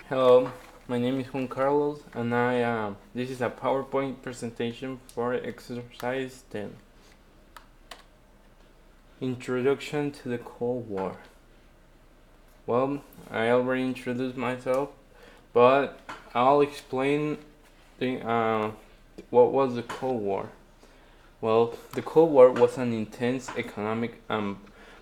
Hello, my name is Juan Carlos, and this is a PowerPoint presentation for exercise 10. Introduction to the Cold War. Well, I already introduced myself, but I'll explain what was the Cold War. Well, the Cold War was an intense economic,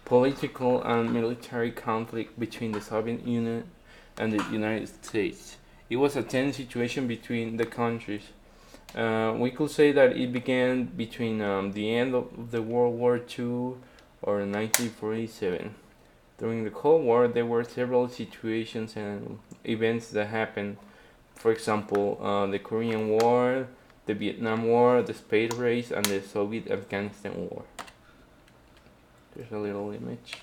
political, and military conflict between the Soviet Union and the United States. It was a tense situation between the countries. We could say that it began between the end of the World War II or 1947. During the Cold War, there were several situations and events that happened. For example, the Korean War, the Vietnam War, the space race, and the Soviet Afghanistan War. There's a little image.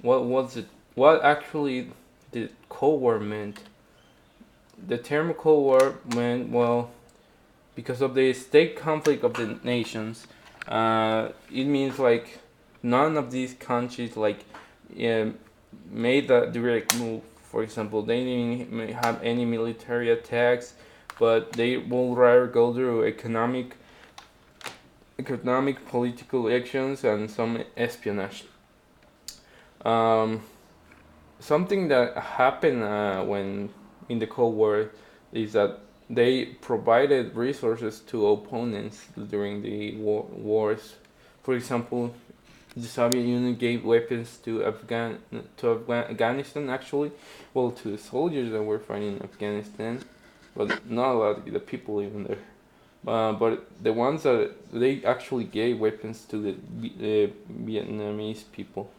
What was it? What actually the Cold War meant? The term Cold War meant, well, because of the state conflict of the nations, it means like none of these countries made a direct move. For example, they didn't have any military attacks, but they will rather go through economic, political actions, and some espionage. Um, Something that happened when in the Cold War is that they provided resources to opponents during the wars. For example, the Soviet Union gave weapons to Afghanistan actually, well, to the soldiers that were fighting in Afghanistan, but not a lot of the people even there. But the ones that they actually gave weapons to the Vietnamese people.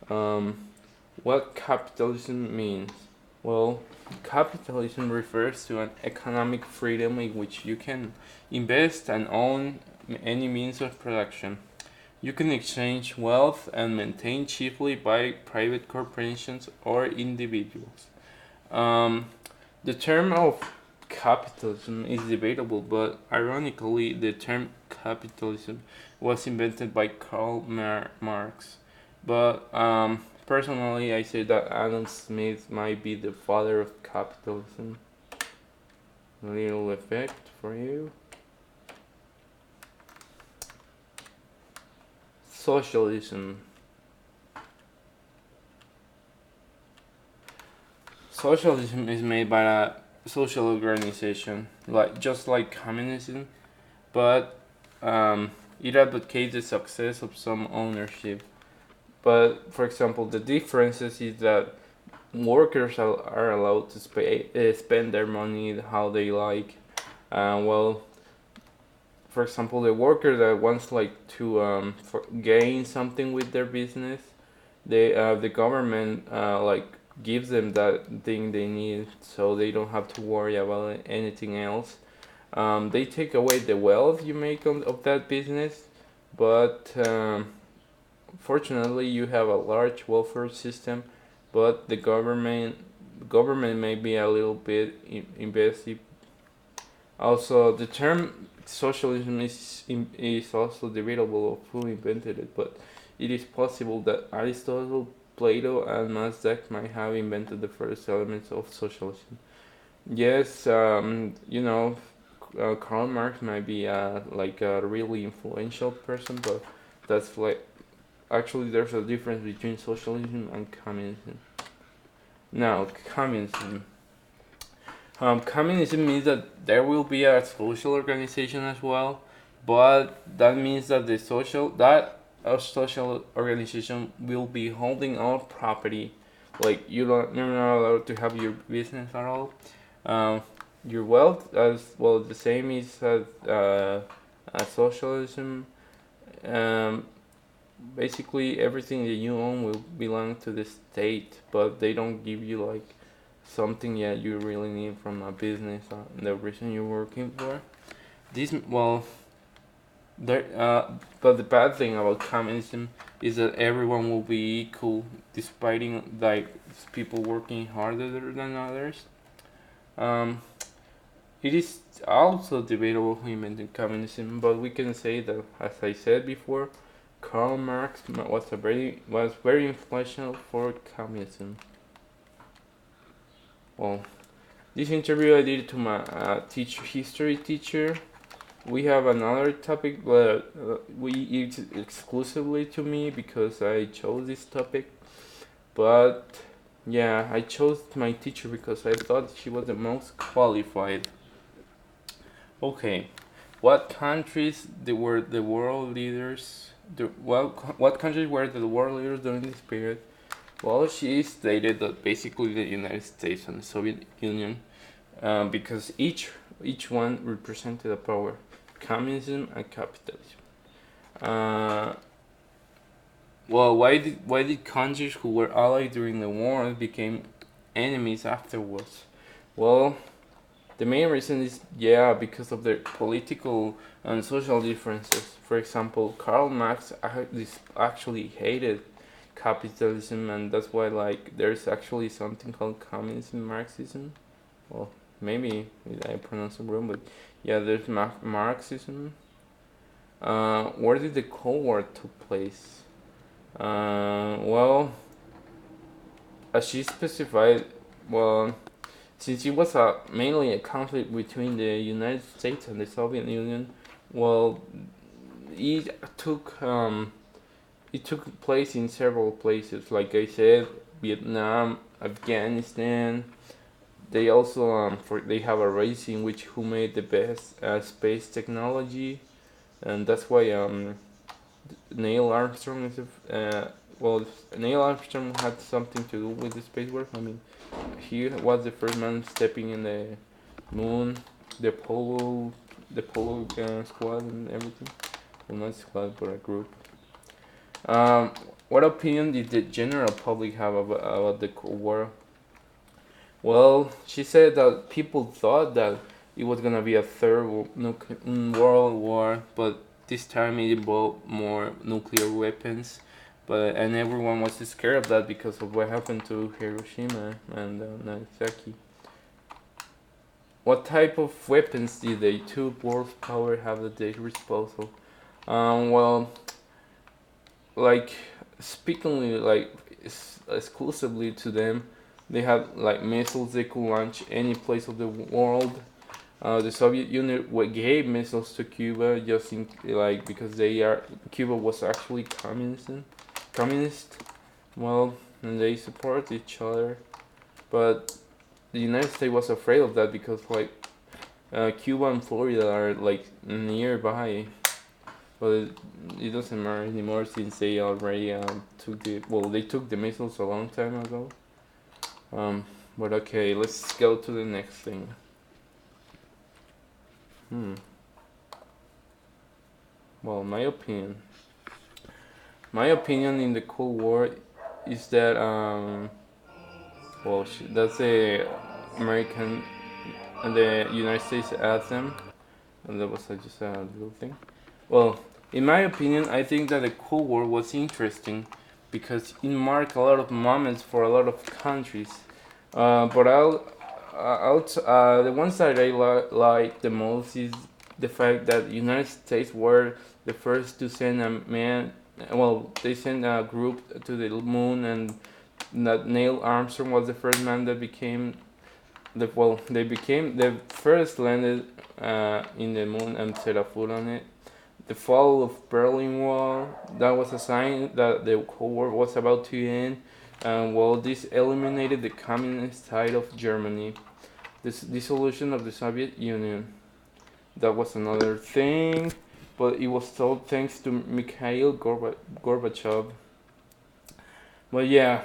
Um, what capitalism means? Well, capitalism refers to an economic freedom in which you can invest and own any means of production. You can exchange wealth and maintain cheaply by private corporations or individuals. Um, the term of capitalism is debatable, but ironically, the term capitalism was invented by Karl Marx. But personally, I say that Adam Smith might be the father of capitalism. A little effect for you. Socialism. Socialism is made by a social organization, just like communism, but it advocates the success of some ownership. But for example, the differences is that workers are allowed to spend their money how they like. Well, for example, the worker that wants to gain something with their business, the government gives them that thing they need, so they don't have to worry about anything else. They take away the wealth you make of that business, but fortunately you have a large welfare system, but the government may be a little bit invasive. Also, the term socialism is also debatable of who invented it, but it is possible that Aristotle, Plato, and Mazdak might have invented the first elements of socialism. Yes, Karl Marx might be a really influential person, but that's like actually there's a difference between socialism and communism. Now, communism. Communism means that there will be a social organization as well, but that means that a social organization will be holding all property. Like you're not allowed to have your business at all. Um, your wealth as well the same is as socialism. Um, Basically everything that you own will belong to the state, but they don't give you something that you really need from a business or the reason you're working for. This well, there. But the bad thing about communism is that everyone will be equal, despite people working harder than others. Um, it is also debatable who invented communism, but we can say that, as I said before, Karl Marx was very influential for communism. Well, this interview I did to my history teacher. We have another topic, but it's exclusively to me because I chose this topic. But yeah, I chose my teacher because I thought she was the most qualified. Okay, what countries were the world leaders? What countries were the world leaders during this period? Well, she stated that basically the United States and the Soviet Union, because each one represented a power, communism and capitalism. Uh, well, why did countries who were allied during the war became enemies afterwards? Well, the main reason is, yeah, because of their political and social differences. For example, Karl Marx actually hated capitalism, and that's why like there's actually something called communism Marxism. Well, maybe I pronounce it wrong, but yeah, there's Marxism. Where did the Cold War took place? Well, as she specified, well, since it was mainly a conflict between the United States and the Soviet Union, well, it took place in several places. Like I said, Vietnam, Afghanistan. They also they have a race in which who made the best space technology, and that's why Neil Armstrong is well, Neil Armstrong had something to do with the space work. I mean, he was the first man stepping in the moon, the Apollo squad and everything. Well, not squad, but a group. Um, what opinion did the general public have about the Cold War? Well, she said that people thought that it was gonna be a third world war, but this time it involved more nuclear weapons. But and everyone was scared of that because of what happened to Hiroshima and Nagasaki. What type of weapons did the two world power have at their disposal? Well, like speaking like exclusively to them, they had like missiles they could launch any place of the world. The Soviet Union gave missiles to Cuba just in like because Cuba was actually communist. Well, and they support each other, but the United States was afraid of that because like Cuba and Florida are like nearby, but it doesn't matter anymore since they already they took the missiles a long time ago. But okay, let's go to the next thing. Well, my opinion in the Cold War is that that's the American and the United States anthem, and that was just a little thing. Well, in my opinion, I think that the Cold War was interesting because it marked a lot of moments for a lot of countries. But the ones that I like the most is the fact that the United States were the first to send a man. Well, they sent a group to the moon, and that Neil Armstrong was the first man that became they became the first landed in the moon and set a foot on it. The fall of Berlin Wall, that was a sign that the Cold War was about to end. And this eliminated the communist side of Germany. This dissolution of the Soviet Union, that was another thing, but it was all thanks to Mikhail Gorbachev. But yeah,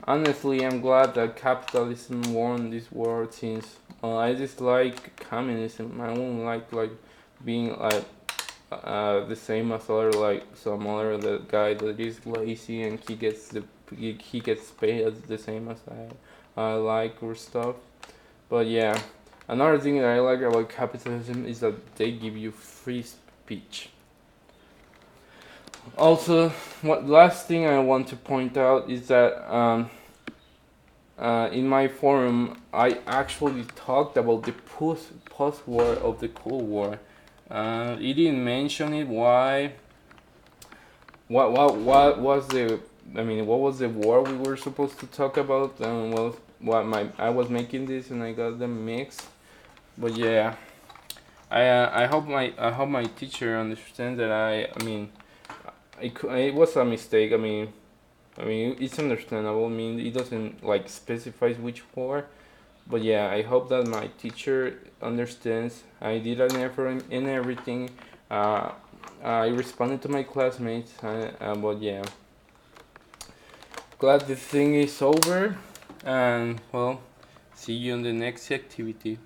honestly, I'm glad that capitalism won this war since I dislike communism. I don't like being like the same as some other the guy that is lazy and he gets paid as the same as I like or stuff. But yeah, another thing that I like about capitalism is that they give you free speech. Also, what last thing I want to point out is that in my forum I actually talked about the post-war of the Cold War. It didn't mention it. Why? What was the? I mean, what was the war we were supposed to talk about? I was making this and I got them mixed. But yeah, I hope my teacher understands that I mean it was a mistake. I mean it's understandable. I mean it doesn't like specify which floor. But yeah, I hope that my teacher understands. I did an effort in everything. Uh, I responded to my classmates. But yeah, glad this thing is over. And well, see you in the next activity.